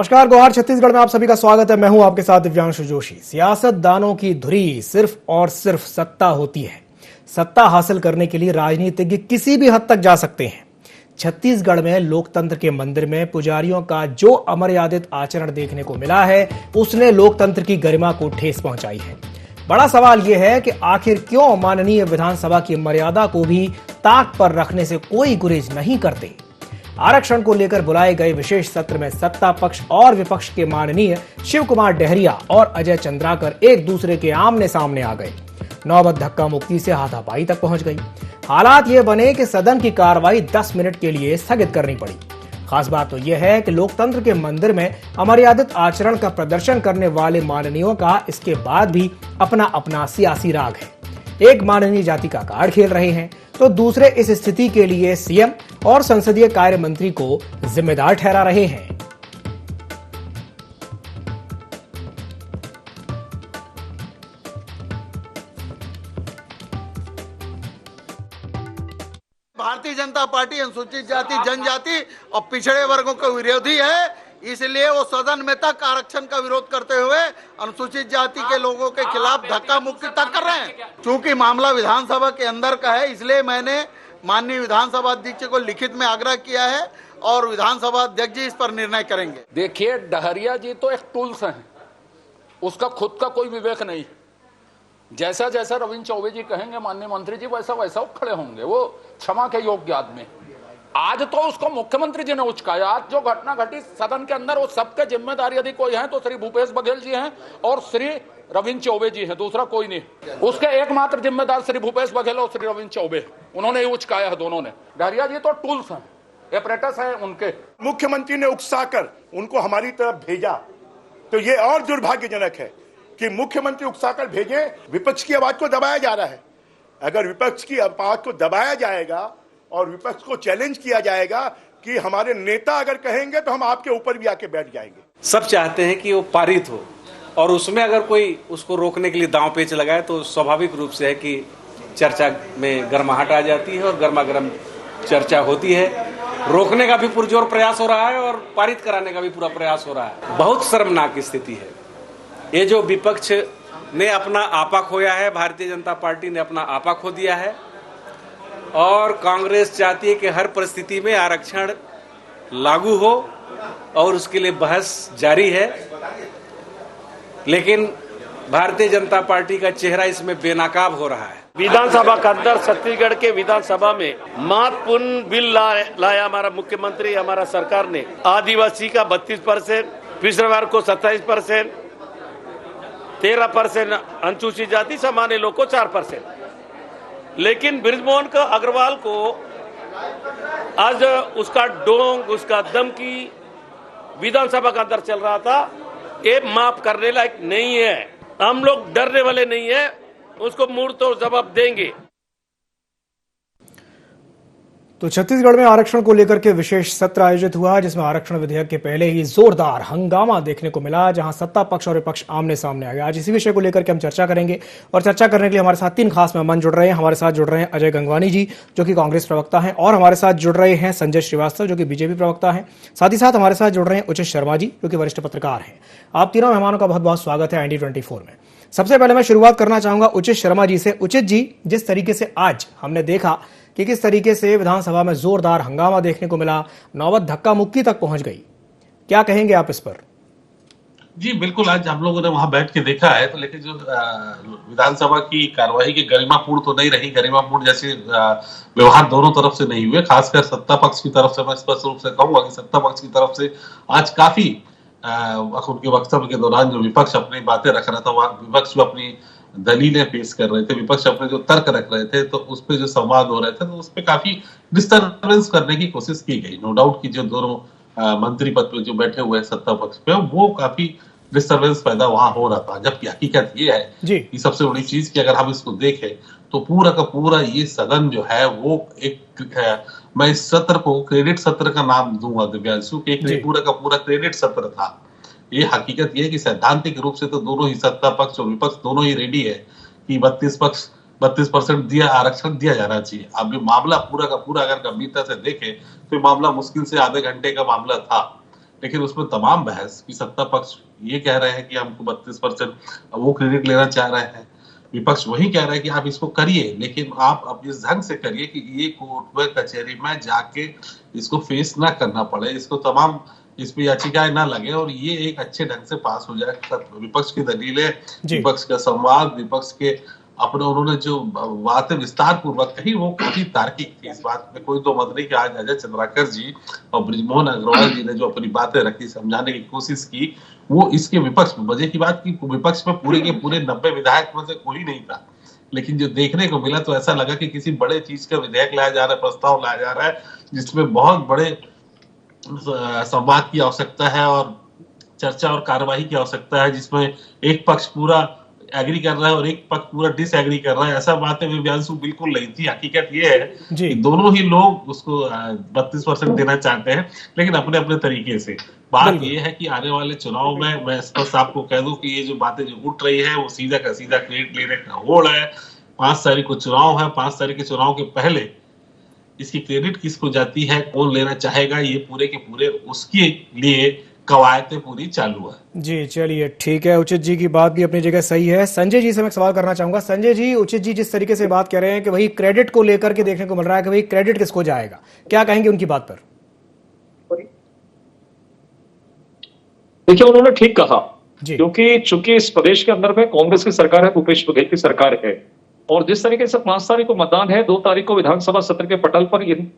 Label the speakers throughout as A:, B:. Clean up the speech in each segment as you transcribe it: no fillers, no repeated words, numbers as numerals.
A: नमस्कार, गुहार छत्तीसगढ़ में आप सभी का स्वागत है। मैं हूं आपके साथ दिव्यांशु जोशी। सियासतदानों की धुरी सिर्फ और सिर्फ सत्ता होती है। सत्ता हासिल करने के लिए राजनीतिज्ञ किसी भी हद तक जा सकते हैं। छत्तीसगढ़ में लोकतंत्र के मंदिर में पुजारियों का जो अमर्यादित आचरण देखने को मिला है, उसने लोकतंत्र की गरिमा को ठेस पहुंचाई है। बड़ा सवाल यह है कि आखिर क्यों माननीय विधानसभा की मर्यादा को भी ताक पर रखने से कोई गुरेज नहीं करते। आरक्षण को लेकर बुलाए गए विशेष सत्र में सत्ता पक्ष और विपक्ष के माननीय शिव कुमार डहरिया और अजय चंद्राकर एक दूसरे के आमने सामने आ गए। नौबत धक्का मुक्की से हाथापाई तक पहुंच गई। हालात ये बने कि सदन की कार्रवाई 10 मिनट के लिए स्थगित करनी पड़ी। खास बात तो यह है कि लोकतंत्र के मंदिर में अमर्यादित आचरण का प्रदर्शन करने वाले माननीयों का इसके बाद भी अपना अपना सियासी राग है। एक माननीय जाति का कार्ड खेल रहे हैं तो दूसरे इस स्थिति के लिए सीएम और संसदीय कार्य मंत्री को जिम्मेदार ठहरा रहे हैं।
B: भारतीय जनता पार्टी अनुसूचित जाति, जनजाति और पिछड़े वर्गों का विरोधी है, इसलिए वो सदन में तक आरक्षण का विरोध करते हुए अनुसूचित जाति के लोगों के खिलाफ धक्का मुक्की तक कर रहे हैं। चूंकि मामला विधानसभा के अंदर का है, इसलिए मैंने माननीय विधानसभा अध्यक्ष को लिखित में आग्रह किया है और विधानसभा अध्यक्ष जी इस पर निर्णय करेंगे।
C: देखिए, डहरिया जी तो एक टूल्स हैं, उसका खुद का कोई विवेक नहीं। जैसा जैसा रविंद्र चौबे जी कहेंगे माननीय मंत्री जी, वैसा वैसा वो खड़े होंगे। वो क्षमा के योग्य आदमी। आज तो उसको मुख्यमंत्री जी ने उचकाया। आज जो घटना घटी सदन के अंदर, वो सबके जिम्मेदारी यदि कोई है तो श्री भूपेश बघेल जी हैं और श्री रविंद्र चौबे जी हैं, दूसरा कोई नहीं। उसके एकमात्र जिम्मेदार श्री भूपेश बघेल और श्री रविंद्र चौबे, उन्होंने ही उचकाया है दोनों ने। डहरिया जी तो टूल्स हैं, एपरेटस है उनके।
D: मुख्यमंत्री ने उकसाकर उनको हमारी तरफ भेजा, तो ये और दुर्भाग्यजनक है कि मुख्यमंत्री उकसाकर भेजे, विपक्ष की आवाज को दबाया जा रहा है। अगर विपक्ष की आवाज को दबाया जाएगा और विपक्ष को चैलेंज किया जाएगा कि हमारे नेता अगर कहेंगे तो हम आपके ऊपर भी आके बैठ जाएंगे।
E: सब चाहते हैं कि वो पारित हो और उसमें अगर कोई उसको रोकने के लिए दांव पेच लगाए तो स्वाभाविक रूप से है कि चर्चा में गर्माहट आ जाती है और गर्मा गर्म चर्चा होती है। रोकने का भी पुरजोर प्रयास हो रहा है और पारित कराने का भी पूरा प्रयास हो रहा है। बहुत शर्मनाक स्थिति है। ये जो विपक्ष ने अपना आपा खोया है, भारतीय जनता पार्टी ने अपना आपा खो दिया है और कांग्रेस चाहती है कि हर परिस्थिति में आरक्षण लागू हो और उसके लिए बहस जारी है। लेकिन भारतीय जनता पार्टी का चेहरा इसमें बेनकाब हो रहा है।
F: विधानसभा के अंदर छत्तीसगढ़ के विधानसभा में महत्वपूर्ण बिल लाया हमारा मुख्यमंत्री, हमारा सरकार ने। आदिवासी का 32%, पिछड़े वर्ग को 27%, 13% अनुसूचित जाति, सामान्य लोग को 4%। लेकिन बृजमोहन का अग्रवाल को आज उसका डोंग, उसका धमकी विधानसभा के अंदर चल रहा था, ये माफ करने लायक नहीं है। हम लोग डरने वाले नहीं है, उसको मुंह तोड़ जवाब देंगे।
A: तो छत्तीसगढ़ में आरक्षण को लेकर के विशेष सत्र आयोजित हुआ, जिसमें आरक्षण विधेयक के पहले ही जोरदार हंगामा देखने को मिला, जहां सत्ता पक्ष और विपक्ष आमने सामने आ गया। आज इसी विषय को लेकर के हम चर्चा करेंगे और चर्चा करने के लिए हमारे साथ 3 खास मेहमान जुड़ रहे हैं। हमारे साथ जुड़ रहे हैं अजय गंगवानी जी, जो कि कांग्रेस प्रवक्ता हैं, और हमारे साथ जुड़ रहे हैं संजय श्रीवास्तव, जो कि बीजेपी प्रवक्ता हैं। साथ ही साथ हमारे साथ जुड़ रहे हैं उचित शर्मा जी, जो कि वरिष्ठ पत्रकार हैं। आप तीनों मेहमानों का बहुत बहुत स्वागत है ND24 में। सबसे पहले मैं शुरुआत करना चाहूंगा उचित शर्मा जी से। उचित जी, जिस तरीके से आज हमने देखा कि किस तरीके से विधानसभा में जोरदार हंगामा देखने को मिला, नौबत धक्का मुक्की तक पहुंच गई, क्या कहेंगे आप इस पर?
G: जी बिल्कुल, आज हम लोगों ने वहां बैठ के देखा है, तो लेकिन जो विधानसभा की कार्यवाही की गरिमापूर्ण तो नहीं रही। गरिमापूर्ण जैसे व्यवहार दोनों तरफ से नहीं हुए। खासकर सत्ता पक्ष की तरफ से मैं स्पष्ट रूप से कहूंगा कि सत्ता पक्ष की तरफ से आज काफी उनके वक्तव्य के दौरान जो विपक्ष अपनी बातें रख रहा था, विपक्ष जो अपनी दलीलें पेश कर रहे थे, विपक्ष अपने जो तर्क रख रहे थे, तो उस पे जो संवाद हो रहे थे, तो उस पे काफी डिस्टर्बेंस करने की कोशिश की गई। नो डाउट कि जो दोनों मंत्री पद पे जो बैठे हुए हैं सत्ता पक्ष पे, वो काफी डिस्टर्बेंस पैदा वहां हो रहा था। जबकि हकीकत ये है कि सबसे बड़ी चीज कि अगर हम इसको देखें तो पूरा का पूरा ये सदन जो है वो एक मैं इस सत्र को क्रेडिट सत्र का नाम दूंगा दिव्यांशु, कि एक पूरा का पूरा क्रेडिट सत्र था। ये हकीकत ये है कि सैद्धांतिक रूप से तो दोनों ही सत्ता पक्ष और विपक्ष दोनों ही रेडी है कि 32% दिया आरक्षण दिया जाना चाहिए। अब ये मामला पूरा का पूरा अगर गंभीरता से देखे तो ये मामला मुश्किल से आधे घंटे का मामला था, लेकिन उसमें तमाम बहस कि सत्ता पक्ष ये कह रहे हैं कि हमको 32% वो क्रेडिट लेना चाह रहे हैं, विपक्ष वही कह रहा है कि आप इसको करिए, लेकिन आप अब इस ढंग से करिए कि ये कोर्ट में कचहरी में जाके इसको फेस ना करना पड़े, इसको तमाम इस पे याचिकाएं ना लगे और ये एक अच्छे ढंग से पास हो जाए। विपक्ष की दलीलें, विपक्ष का संवाद, विपक्ष के अपने उन्होंने जो बातें विस्तार पूर्वक कही वो काफी तार्किक थी। इस बात में कोई दो मत नहीं कि आज अजय चंद्राकर जी और बृजमोहन अग्रवाल जी ने जो अपनी बातें रखी, समझाने की कोशिश की, वो इसके विपक्ष में मजे की बात की विपक्ष में पूरे के पूरे 90 विधायक में से कोई नहीं था, लेकिन जो देखने को मिला तो ऐसा लगा कि किसी बड़े चीज का विधेयक लाया जा रहा है, प्रस्ताव लाया जा रहा है जिसमें बहुत बड़े संवाद की आवश्यकता है और चर्चा और कार्यवाही की आवश्यकता है, जिसमें एक पक्ष पूरा एग्री कर रहा है और एक पक्ष पूरा डिसएग्री कर रहा है। ऐसा बातें दिव्यांशु बिल्कुल नहीं थी। हकीकत ये है कि दोनों ही लोग उसको 32% देना चाहते हैं, लेकिन अपने अपने तरीके से। बात ये है कि आने वाले चुनाव में मैं स्पष्ट आपको कह दूं कि ये जो बातें जो उठ रही है वो सीधा का सीधा क्रेडिट लेने का होड़ है। 5 तारीख को चुनाव है, 5 तारीख के चुनाव के पहले इसकी क्रेडिट किसको जाती है, कौन लेना चाहेगा, ये पूरे के पूरे उसके लिए कवायतें पूरी चालू है।
A: जी चलिए ठीक है, उचित जी की बात भी अपनी जगह सही है। संजय जी से मैं सवाल करना चाहूंगा। संजय जी, उचित जी जिस तरीके से बात कर रहे हैं कि वही क्रेडिट को लेकर के देखने को मिल रहा है कि वही क्रेडिट किसको जाएगा, क्या कहेंगे उनकी बात पर?
H: देखिए, उन्होंने ठीक कहा, क्योंकि चूंकि इस प्रदेश के अंदर में कांग्रेस की सरकार है, भूपेश बघेल की सरकार है, और जिस तरीके से 5 तारीख को मतदान है, 2 तारीख को विधानसभा सत्र के पटल पर इन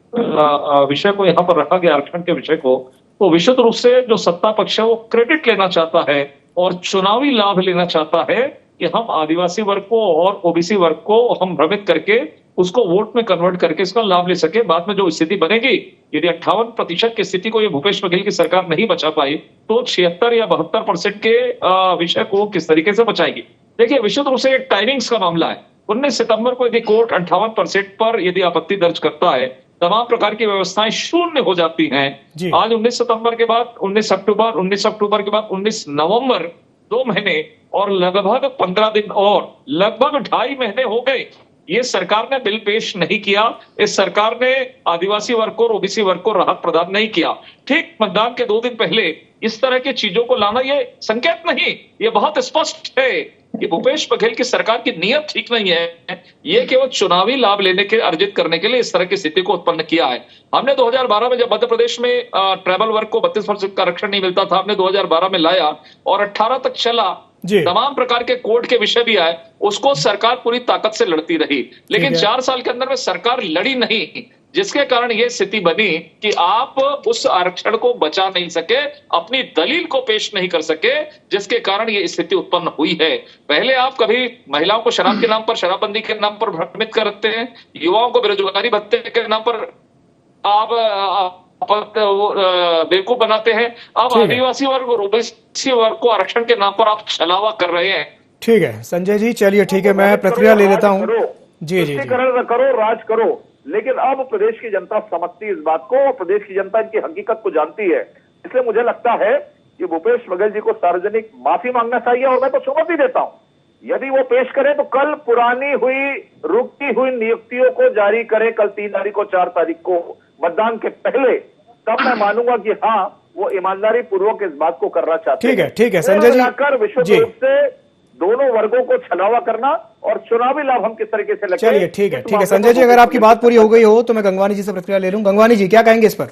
H: विषय को यहाँ पर रखा गया, आरक्षण के विषय को, तो विशुद्ध रूप से जो सत्ता पक्ष है वो क्रेडिट लेना चाहता है और चुनावी लाभ लेना चाहता है कि हम आदिवासी वर्ग को और ओबीसी वर्ग को हम भ्रमित करके उसको वोट में कन्वर्ट करके इसका लाभ ले सके। बाद में जो स्थिति बनेगी, यदि 58% की स्थिति को ये भूपेश बघेल की सरकार नहीं बचा पाई तो 76 या 72% के विषय को किस तरीके से बचाएगी। देखिए, विशुद्ध रूप से एक टाइमिंग्स का मामला है। 19 सितंबर को यदि कोर्ट 58% पर यदि आपत्ति दर्ज करता है, तमाम प्रकार की व्यवस्थाएं शून्य हो जाती हैं। आज 19 सितंबर के बाद 19 अक्टूबर के बाद 19 नवंबर, 2 महीने और लगभग 15 दिन और लगभग 2.5 महीने हो गए, ये सरकार ने बिल पेश नहीं किया। इस सरकार ने आदिवासी वर्ग को, ओबीसी वर्ग को राहत प्रदान नहीं किया। ठीक मतदान के 2 दिन पहले इस तरह की चीजों को लाना ये संकेत नहीं, ये बहुत स्पष्ट है कि भूपेश बघेल की सरकार की नीयत ठीक नहीं है। ये केवल चुनावी लाभ लेने के, अर्जित करने के लिए इस तरह की स्थिति को उत्पन्न किया है। हमने 2012 में जब मध्य प्रदेश में ट्राइबल वर्ग को 32% का आरक्षण नहीं मिलता था, हमने 2012 में लाया और 18 तक चला। तमाम प्रकार के कोर्ट के विषय भी आए, उसको सरकार पूरी ताकत से लड़ती रही, लेकिन 4 साल के अंदर में सरकार लड़ी नहीं, जिसके कारण यह स्थिति बनी कि आप उस आरक्षण को बचा नहीं सके, अपनी दलील को पेश नहीं कर सके, जिसके कारण यह स्थिति उत्पन्न हुई है। पहले आप कभी महिलाओं को शराब के नाम पर, शराबबंदी के नाम पर भ्रमित करते हैं, युवाओं को बेरोजगारी भत्ते के नाम पर आप बेवकूफ बनाते हैं। अब आदिवासी वर्ग और ओबीसी वर्ग को आरक्षण के नाम पर आप छलावा कर रहे हैं।
A: ठीक है संजय जी, चलिए ठीक है, मैं प्रतिक्रिया ले लेता हूँ। जी
I: करो, राज करो, लेकिन अब प्रदेश की जनता समझती है इस बात को और प्रदेश की जनता इनकी हकीकत को जानती है। इसलिए मुझे लगता है कि भूपेश बघेल जी को सार्वजनिक माफी मांगना चाहिए और मैं तो चुनौती देता हूं, यदि वो पेश करें तो कल पुरानी हुई, रुकी हुई नियुक्तियों को जारी करें, कल 3 तारीख को, 4 तारीख को मतदान के पहले, तब मैं मानूंगा कि हाँ, वो ईमानदारी पूर्वक इस बात को करना चाहते हैं।
A: ठीक है संजय जी,
I: विशुद्ध रूप से दोनों वर्गों को छलावा करना और चुनावी लाभ हम किस तरीके से लेंगे।
A: चलिए ठीक है संजय जी, अगर आपकी बात पूरी हो गई हो तो मैं गंगवानी जी से प्रतिक्रिया ले लूं। गंगवानी जी, क्या कहेंगे इस पर?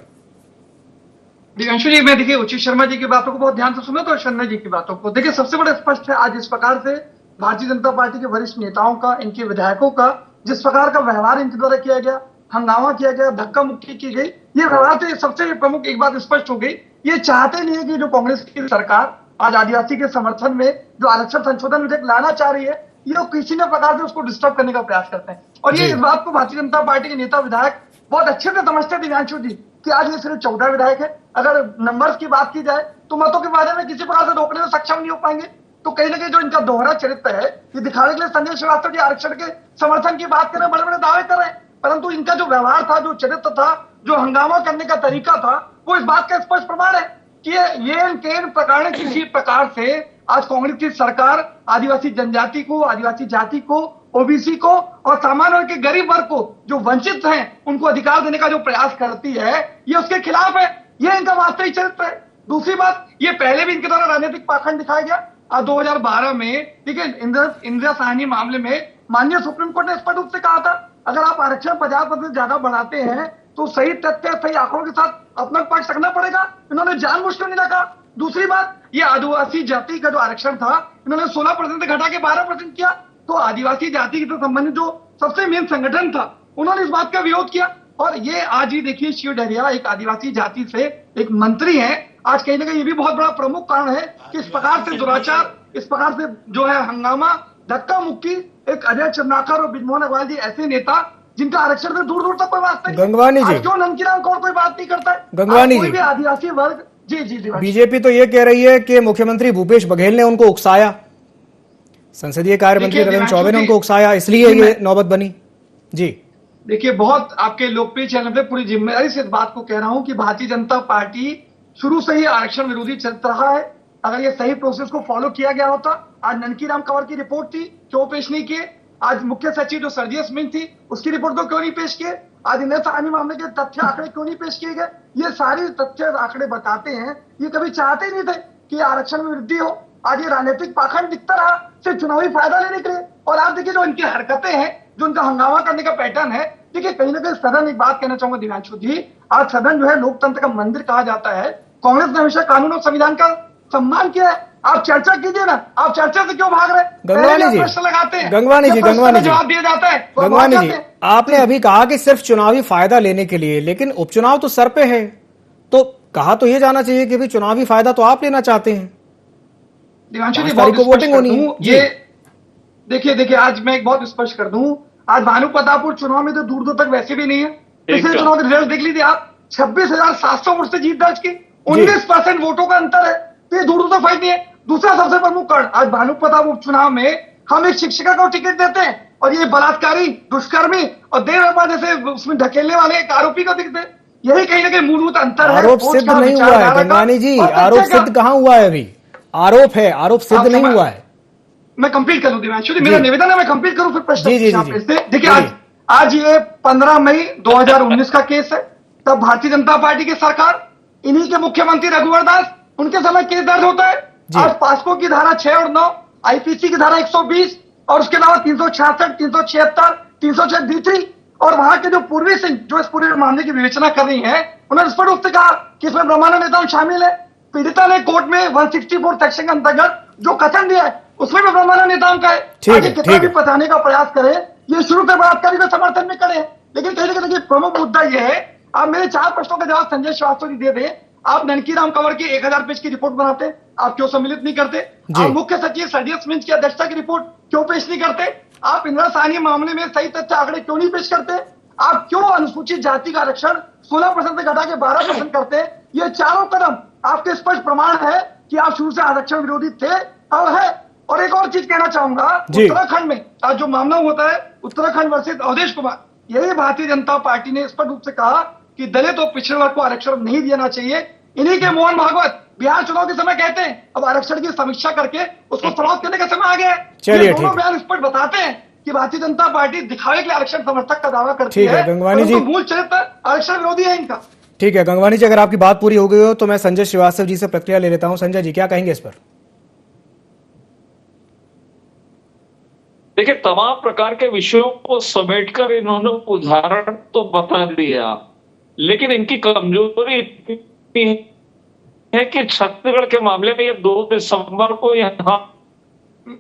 J: दिव्यांशु जी, मैं देखिए उचित शर्मा जी की बातों को बहुत ध्यान से सुना तो शर्मा जी की बातों को देखिए, सबसे बड़ा स्पष्ट है आज इस प्रकार से भारतीय जनता पार्टी के वरिष्ठ नेताओं का, इनके विधायकों का जिस प्रकार का व्यवहार इनके द्वारा किया गया, हंगामा किया गया, धक्का मुक्की की गई, ये व्यवहार से सबसे प्रमुख एक बात स्पष्ट हो गई, ये चाहते नहीं है कि जो कांग्रेस की सरकार आज आदिवासी के समर्थन में जो आरक्षण संशोधन विधेयक लाना चाह रही है, ये किसी न प्रकार से उसको डिस्टर्ब करने का प्रयास करते हैं। और ये इस बात को भारतीय जनता पार्टी के नेता विधायक बहुत अच्छे से समझते हैं दिव्यांशु जी, कि आज ये सिर्फ 14 विधायक है। अगर नंबर्स की बात की जाए तो मतों के बारे में किसी प्रकार से रोकने में सक्षम नहीं हो पाएंगे। तो कहीं ना कहीं जो इनका दोहरा चरित्र है, ये दिखाने के लिए संजय श्रीवास्तव जी आरक्षण के समर्थन की बात कर रहे हैं, बड़े बड़े दावे कर रहे हैं, परंतु इनका जो व्यवहार था, जो चरित्र था, जो हंगामा करने का तरीका था, वो इस बात का स्पष्ट प्रमाण है कि ये प्रकार किसी प्रकार से आज कांग्रेस की सरकार आदिवासी जनजाति को, आदिवासी जाति को, ओबीसी को और सामान्य वर्ग के गरीब वर्ग को जो वंचित हैं, उनको अधिकार देने का जो प्रयास करती है, ये उसके खिलाफ है। ये इनका वास्तविक चरित्र है। दूसरी बात, ये पहले भी इनके द्वारा राजनीतिक पाखंड दिखाया गया। 2012 में, ठीक है, इंदिरा साहनी मामले में माननीय सुप्रीम कोर्ट ने स्पष्ट रूप से कहा था, अगर आप आरक्षण 50% से ज्यादा बढ़ाते हैं तो सही तथ्य, सही आंकड़ों के साथ अपना पक्ष रखना पड़ेगा। इन्होंने जानबूझ क्यों नहीं रखा? दूसरी बात, ये आदिवासी जाति का जो आरक्षण था, इन्होंने 16% से घटा के 12% किया। तो आदिवासी जाति के संबंधित जो सबसे मेन संगठन था, उन्होंने इस बात का विरोध किया। और ये आज ही देखिए, शिव डहरिया एक आदिवासी जाति से एक मंत्री है। आज कहीं ना कहीं ये भी बहुत बड़ा प्रमुख कारण है कि इस प्रकार से दुराचार, इस प्रकार से जो है हंगामा, धक्का मुक्की, एक अजय चंद्राकर और बृजमोहन अग्रवाल जी ऐसे नेता जिनका आरक्षण से दूर दूर तक कोई वास्ता नहीं।
A: गंगवानी जी,
J: क्यों नंदकीराम कौर कोई बात नहीं करता है?
A: गंगवानी
J: कोई
A: जी,
J: भी आदिवासी वर्ग, जी जी जी,
A: बीजेपी तो ये कह रही है कि मुख्यमंत्री भूपेश बघेल ने उनको उकसाया, संसदीय कार्य मंत्री रविंद्र चौबे ने उनको उकसाया, इसलिए ये नौबत बनी। जी
J: देखिए, बहुत आपके लोकप्रिय चैनल पे पूरी जिम्मेदारी से इस बात को कह रहा हूं कि भारतीय जनता पार्टी शुरू से ही आरक्षण विरोधी चल रहा है। अगर ये सही प्रोसेस को फॉलो किया गया होता, आज ननकीराम कंवर की रिपोर्ट थी, क्यों पेश नहीं किए? आज मुख्य सचिव जो सर्जियस मिंज थी, उसकी रिपोर्ट को क्यों नहीं पेश किए? आज इंदिरा साहनी मामले के तथ्य आंकड़े क्यों नहीं पेश किए गए? ये सारी तथ्य आंकड़े बताते हैं, ये कभी चाहते ही नहीं थे कि आरक्षण में वृद्धि हो। आज ये राजनीतिक पाखंड दिखता रहा सिर्फ चुनावी फायदा लेने के लिए। और आप देखिए, जो इनकी हरकतें हैं, जो उनका हंगामा करने का पैटर्न है, देखिए कहीं ना कहीं सदन, एक बात कहना चाहूंगा दिव्यांशु जी, आज सदन जो है लोकतंत्र का मंदिर कहा जाता है। कांग्रेस ने हमेशा कानून और संविधान का सम्मान किया है। आप चर्चा कीजिए ना, आप चर्चा से क्यों भाग रहे?
A: गंगवानी जी,
J: प्रश्न लगाते हैं,
A: गंगवानी जी, गंगवानी जी,
J: जवाब दिया जाता है।
A: गंगवानी जी, आपने अभी कहा कि सिर्फ चुनावी फायदा लेने के लिए, लेकिन उपचुनाव तो सर पे है, तो कहा तो ये जाना चाहिए कि भी चुनावी फायदा तो आप लेना चाहते हैं।
J: दिव्यांशु जी,
A: बहुत वोटिंग होनी है।
J: ये देखिए, आज मैं एक बहुत स्पष्ट कर दूं, आज भानु प्रतापपुर चुनाव में तो दूर दूर तक वैसे भी नहीं है। पिछले चुनाव के रिजल्ट देख लीजिए आप, 26,700 वोट से जीत दर्ज की, 19% वोटों का अंतर है। तो ये दूर दूर तक फाइट नहीं है। दूसरा सबसे प्रमुख कारण, आज भानु प्रताप उपचुनाव में हम एक शिक्षिका को टिकट देते हैं और ये बलात्कारी, दुष्कर्मी और देर बाद जैसे उसमें ढकेलने वाले एक आरोपी को दिखते हैं। यही कहीं ना कहीं मूलभूत अंतर है।
A: आरोप सिद्ध नहीं हुआ है गंगवानी जी, आरोप सिद्ध कहाँ हुआ है? अभी आरोप है, आरोप सिद्ध नहीं हुआ है।
J: मैं कंप्लीट करूं दिव्यांशु जी, मेरा निवेदन है, मैं कंप्लीट करूं, फिर प्रश्न।
A: जी।
J: देखिए, आज ये 15 मई 2019 का केस है। तब भारतीय जनता पार्टी की सरकार, इन्हीं के मुख्यमंत्री रघुवर दास, उनके समय केस दर्ज होता है। आज पास्को की धारा 6 और 9, आईपीसी की धारा 120 और उसके अलावा 366, 376, 306 D3 और वहां के जो पूर्वी सिंह जो इस पूरे मामले की विवेचना कर रही है, उन्होंने स्पष्ट रूप से कहा कि इसमें ब्रह्मानंद नेता शामिल है। पीड़िता ने कोर्ट में 164 सेक्शन के अंतर्गत जो कथन दिया है, उसमें भी ब्रह्मानंद नेताओं का है। कितना भी बताने का प्रयास करे, ये शुरू से बलात्कारी के समर्थन में करे। लेकिन कहीं ना कहीं प्रमुख मुद्दा यह है, आप मेरे 4 प्रश्नों का जवाब संजय श्रीवास्तव जी दे दें। आप ननकीराम कंवर की 1000 पेज की रिपोर्ट बनाते, आप क्यों सम्मिलित नहीं करते? आप मुख्य सचिव सर्जियस मिंज की अध्यक्षता की रिपोर्ट क्यों पेश नहीं करते? आप इंदिरा साहनी मामले में सही तथ्य आंकड़े क्यों नहीं पेश करते? आप क्यों अनुसूचित जाति का आरक्षण 16% से घटा के 12% करते? ये चारों कदम आपके स्पष्ट प्रमाण है कि आप शुरू से आरक्षण विरोधी थे और है। और एक और चीज कहना चाहूंगा, उत्तराखंड में आज जो मामला होता है, उत्तराखंड वर्सेस अवधेश कुमार, यही भारतीय जनता पार्टी ने स्पष्ट रूप से कहा कि दलित और पिछड़े वर्ग को आरक्षण नहीं देना चाहिए। इन्हीं के मोहन भागवत बिहार चुनाव के समय कहते हैं अब आरक्षण की समीक्षा करके उसको समाप्त करने का समय आ गया है। ये दोनों बयान स्पष्ट बताते हैं कि भारतीय जनता पार्टी दिखावे के लिए आरक्षण समर्थक का दावा करती है। गंगवानी जी, मूल चरित्र आरक्षण विरोधी है इनका।
A: ठीक है गंगवानी जी, अगर आपकी बात पूरी हो गई हो तो मैं संजय श्रीवास्तव जी से प्रतिक्रिया ले लेता हूं। संजय जी, क्या कहेंगे इस पर?
H: देखिए, तमाम प्रकार के विषयों को समेटकर इन्होंने उदाहरण तो बता दिया, लेकिन इनकी कमजोरी इतनी है कि छत्तीसगढ़ के मामले में ये 2 दिसंबर को यहाँ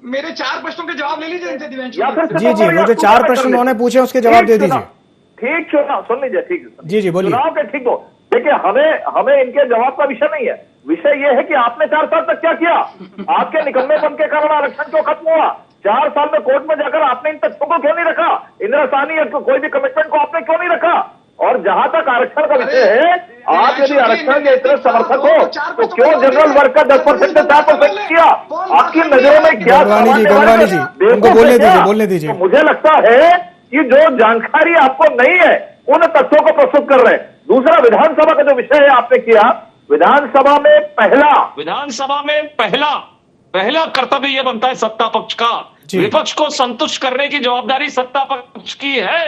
J: मेरे 4 प्रश्नों के जवाब ले लीजिए दिव्यांशु
A: जी। वो जो 4 प्रश्न उन्होंने पूछे उसके जवाब दे दीजिए।
I: ठीक चुनाव सुन लीजिए, ठीक
A: जी बोलिए।
I: चुनाव के ठीक हो। देखिए, हमें इनके जवाब का विषय नहीं है। विषय ये है कि आपने 4 साल तक क्या किया? आपके निकम्मेपन के कारण आरक्षण क्यों खत्म हुआ? 4 साल में कोर्ट में जाकर आपने इन तथ्यों को क्यों नहीं रखा? इंदिरा साहनी कोई भी कमिटमेंट को आपने क्यों नहीं रखा? और जहां तक आरक्षण का विषय है, आप यदि आरक्षण के इतने समर्थक हो तो क्यों जनरल वर्ग का 10% से 4% किया? आपकी नजरों में क्या?
A: गंगवानी जी, उनको बोलने दीजिए।
I: तो मुझे लगता है कि जो जानकारी आपको नहीं है उन तथ्यों को प्रस्तुत कर रहे हैं। दूसरा, विधानसभा का जो विषय है आपने किया, विधानसभा में
H: पहला कर्तव्य यह बनता है सत्ता पक्ष का, विपक्ष को संतुष्ट करने की जवाबदारी सत्ता पक्ष की है।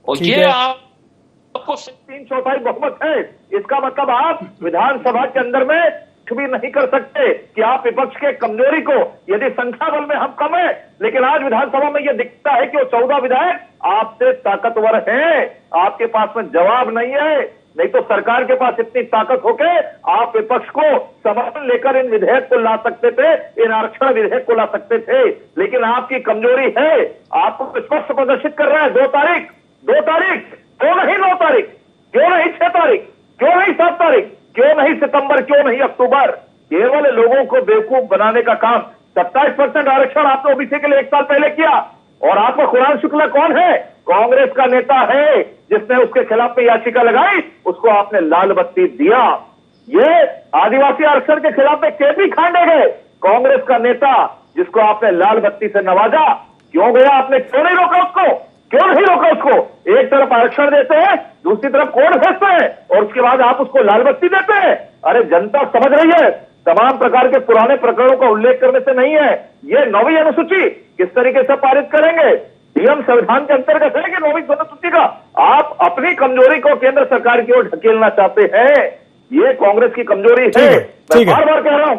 H: और ये आपको
I: 3/4 बहुमत है। इसका मतलब आप विधानसभा के अंदर में भी नहीं कर सकते कि आप विपक्ष के कमजोरी को, यदि संख्या बल में हम कम है, लेकिन आज विधानसभा में यह दिखता है कि वो 14 विधायक आपसे ताकतवर हैं, आपके पास में जवाब नहीं है। नहीं तो सरकार के पास इतनी ताकत होके आप विपक्ष को समर्थन लेकर इन विधेयक को ला सकते थे, इन आरक्षण विधेयक को ला सकते थे, लेकिन आपकी कमजोरी है। आपको स्पष्ट प्रदर्शित कर रहा है 2 तारीख, क्यों नहीं 9 तारीख, क्यों नहीं 6 तारीख, क्यों नहीं 7 तारीख, क्यों नहीं सितंबर, क्यों नहीं अक्टूबर। केवल लोगों को बेवकूफ बनाने का काम। 27% आरक्षण आपने ओबीसी के लिए 1 साल पहले किया, और आपका खुरान शुक्ला कौन है? कांग्रेस का नेता है, जिसने उसके खिलाफ में याचिका लगाई, उसको आपने लाल बत्ती दिया। ये आदिवासी आरक्षण के खिलाफ में केपी खांडे गए, कांग्रेस का नेता, जिसको आपने लाल बत्ती से नवाजा। क्यों गया आपने? क्यों नहीं रोका उसको? क्यों नहीं रोका उसको? एक तरफ आरक्षण देते हैं, दूसरी तरफ कोर्ट भेजते हैं, और उसके बाद आप उसको लाल बत्ती देते हैं। अरे जनता समझ रही है, तमाम प्रकार के पुराने प्रकरणों का उल्लेख करने से नहीं है। ये 9वीं अनुसूची किस तरीके से पारित करेंगे? नियम संविधान के अंतर्गत है कि 9वीं अनुसूची का आप अपनी कमजोरी को केंद्र सरकार की ओर ढकेलना चाहते हैं। ये कांग्रेस की कमजोरी है। मैं बार-बार कह रहा हूं,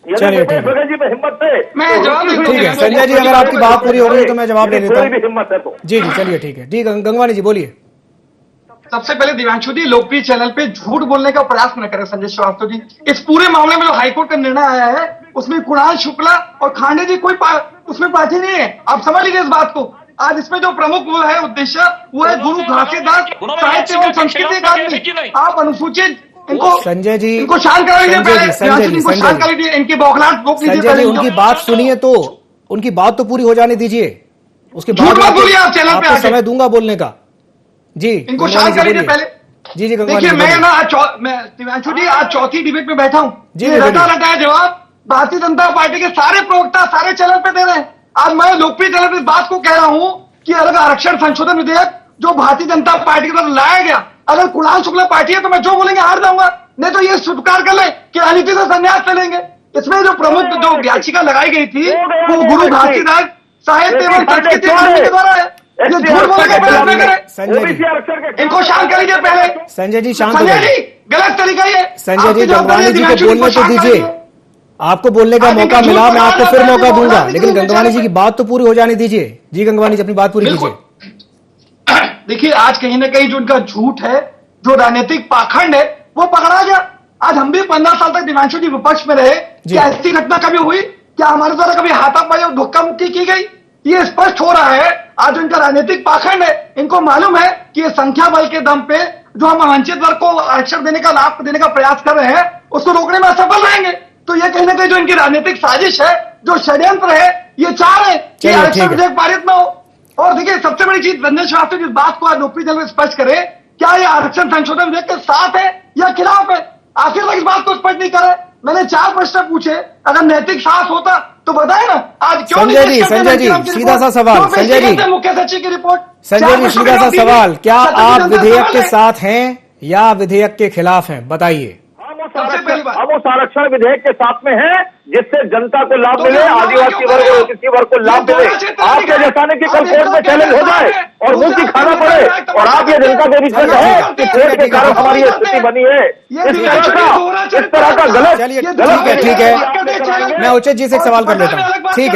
A: चलिए
I: भूपेश बघेल जी पे हिम्मत है,
J: मैं जवाब नहीं
A: ठीक है संजय जी, अगर आपकी बात पूरी हो गई तो मैं जवाब ले लेता
I: कोई भी
A: हूँ।
I: हिम्मत है तो
A: जी चलिए ठीक है। जी गंगवानी जी बोलिए।
J: सबसे पहले दिव्यांशु जी, लोकप्रिय चैनल पे झूठ बोलने का प्रयास न करें संजय श्रीवास्तव जी। इस पूरे मामले में जो हाईकोर्ट का निर्णय आया है, उसमें कुणाल शुक्ला और खांडे जी कोई उसमें पार्टी नहीं है। आप समझ लीजिए इस बात को। आज इसमें जो प्रमुख वो है उद्देश्य, वो है गुरु घासीदास साहित्य एवं संस्कृति अकादमी। आप अनुसूचित इनको
A: संजय जी,
J: इनको शांत करा लीजिए पहले,
A: संजय जी,
J: इनको शांत कर लीजिए, इनकी बौखलाहट रोक लीजिए
A: संजय जी,
J: पहले।
A: उनकी बात सुनिए तो उनकी बात तो पूरी हो जाने दीजिए, उसके
J: झूठ मत बोलिए आप चैनल पे
A: आपको
J: आके।
A: समय दूंगा बोलने का। जी
J: इनको शांत कर लीजिए पहले।
A: जी
J: देखिए मैं ना मैं दिव्यांशु जी आज चौथी डिबेट में बैठा हूँ।
A: जी,
J: ये रटा रटाया जवाब भारतीय जनता पार्टी के सारे प्रवक्ता सारे चैनल पे दे रहे हैं। आज मैं लोकप्रिय चैनल पर इस बात को कह रहा हूँ कि अलग आरक्षण संशोधन विधेयक जो भारतीय जनता पार्टी की तरफ लाया गया, अगर कुणाल शुक्ला पार्टी है तो मैं जो बोलेंगे हार जाऊंगा, नहीं तो ये स्वीकार कर ले कि राजनीति से संन्यास ले लेंगे। इसमें जो प्रमुख जो याचिका लगाई गई थी वो गुरु घासीदास साहित्य एवं संस्कृति अकादमी के द्वारा है। ये झूठ बोलने का प्रयास न करें।
A: संजय जी,
J: इनको शांत कर लीजिए पहले।
A: संजय जी शांत हो
J: संजय
A: जाइए।
J: जी गलत तरीका ये।
A: संजय जी, गंगवानी जी को बोलने तो दीजिए, आपको बोलने का मौका मिला, मैं आपको फिर मौका दूंगा, लेकिन गंगवानी जी की बात तो पूरी हो जाने दीजिए। जी गंगवानी जी अपनी बात पूरी कीजिए।
J: देखिए आज कहीं ना कहीं जो उनका झूठ है, जो राजनीतिक पाखंड है, वो पकड़ा गया। आज हम भी 15 साल तक दिव्यांशु जी विपक्ष में रहे, क्या ऐसी घटना कभी हुई? क्या हमारे द्वारा कभी हाथापाई और धक्का मुक्की की गई? ये स्पष्ट हो रहा है आज इनका राजनीतिक पाखंड है। इनको मालूम है कि ये संख्या बल के दम पे जो हम वंचित वर्ग को आरक्षण देने का लाभ देने का प्रयास कर रहे हैं, उसको रोकने में असफल रहेंगे। तो ये कहीं ना कहीं जो इनकी राजनीतिक साजिश है, जो षड्यंत्र है, ये चाह रहे हैं कि आरक्षण विधेयक पारित न हो। और देखिए सबसे बड़ी चीज संजय श्रीवास्तव जिस बात को आज लोकप्रिय चैनल में स्पष्ट करे, क्या ये आरक्षण संशोधन विधेयक के साथ है या खिलाफ है? आखिर तक इस बात को स्पष्ट नहीं करे। मैंने 4 प्रश्न पूछे, अगर नैतिक साहस होता तो बताए ना। आज क्यों
A: संजय जी सीधा सा सवाल, संजय जी
J: मुख्य सचिव की रिपोर्ट,
A: संजय जी सीधा सा सवाल, क्या आप विधेयक के साथ हैं या विधेयक के खिलाफ हैं? बताइए।
I: हम उस आरक्षण विधेयक के साथ में हैं जिससे जनता को लाभ मिले, आदिवासी वर्ग और ओबीसी वर्ग को लाभ मिले। आपके जैसा नहीं कि कल कोर्ट में चैलेंज हो जाए और मुंह की खाना पड़े और आप ये जनता के बीच में कहें कि कोर्ट के कारण हमारी स्थिति बनी है। इस तरह का गलत।
A: चलिए ठीक है, मैं उचित जी से एक सवाल कर लेता हूँ। ठीक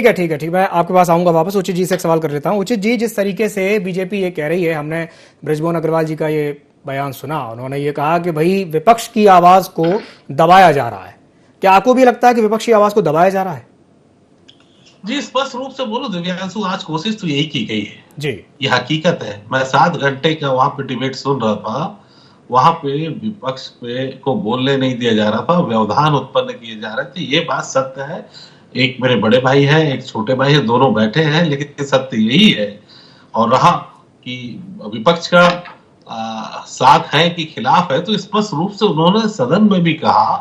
A: है, मैं आपके पास आऊंगा वापस। उचित जी से एक सवाल कर लेता हूँ। उचित जी, जिस तरीके से बीजेपी ये कह रही है, हमने बृजमोहन अग्रवाल जी का ये बयान सुना, उन्होंने ये कहा कि भाई विपक्ष की आवाज को दबाया जा रहा है। क्या आपको भी लगता है कि विपक्ष की आवाज को दबाया जा रहा है?
G: जी स्पष्ट रूप से बोलो दिव्यांशु, आज कोशिश तो यही की गई है
A: जी,
G: ये हकीकत है। मैं 7 घंटे का वहां पे डिबेट सुन रहा था, वहां पे विपक्ष पे को बोलने नहीं दिया जा रहा था, व्यवधान उत्पन्न किए जा रहे थे। ये बात सत्य है। एक मेरे बड़े भाई है, एक छोटे भाई है, दोनों बैठे हैं, लेकिन सत्य यही है। और रहा कि विपक्ष का साथ है कि खिलाफ है, तो स्पष्ट रूप से उन्होंने सदन में भी कहा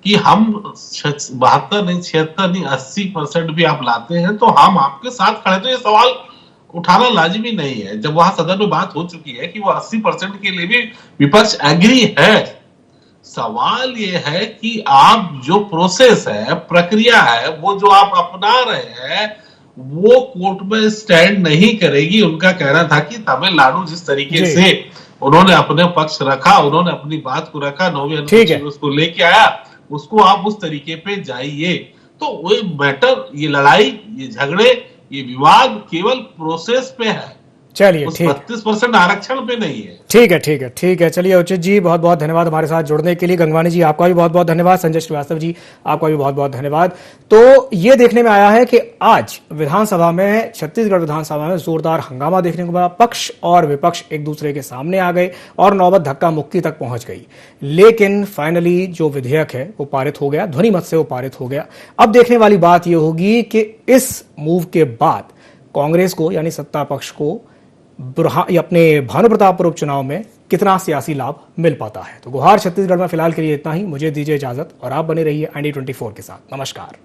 G: कि हम 72 नहीं 76 नहीं 80% भी आप लाते हैं तो हम आपके साथ खड़े। तो ये सवाल उठाना लाजिमी नहीं है जब वहां सदन में बात हो चुकी है कि वो 80% के लिए भी विपक्ष एग्री है। सवाल ये है कि आप जो प्रोसेस है, प्रक्रिया है, वो जो आप अपना रहे हैं वो कोर्ट में स्टैंड नहीं करेगी। उनका कहना था कि तमिलनाडु जिस तरीके से उन्होंने अपने पक्ष रखा, उन्होंने अपनी बात को रखा, 9वीं अनुसूची में उसको लेके आया, उसको आप उस तरीके पे जाइए। तो वो मैटर, ये लड़ाई, ये झगड़े, ये विवाद केवल प्रोसेस पे है,
A: चलिए ठीक,
G: 32% आरक्षण पे नहीं है।
A: ठीक है। चलिए उचित जी, बहुत बहुत धन्यवाद हमारे साथ जुड़ने के लिए। गंगवानी जी आपका भी बहुत बहुत धन्यवाद। संजय श्रीवास्तव जी आपका भी बहुत बहुत धन्यवाद। तो ये देखने में आया है कि आज विधानसभा में, छत्तीसगढ़ विधानसभा में जोरदार हंगामा देखने को मिला। पक्ष और विपक्ष एक दूसरे के सामने आ गए और नौबत धक्का मुक्की तक पहुंच गई, लेकिन फाइनली जो विधेयक है वो पारित हो गया, ध्वनि मत से वो पारित हो गया। अब देखने वाली बात यह होगी कि इस मूव के बाद कांग्रेस को, यानी सत्ता पक्ष को, अपने भानु प्रतापपुर उपचुनाव में कितना सियासी लाभ मिल पाता है। तो गुहार छत्तीसगढ़ में फिलहाल के लिए इतना ही। मुझे दीजिए इजाजत और आप बने रहिए ND24 के साथ। नमस्कार।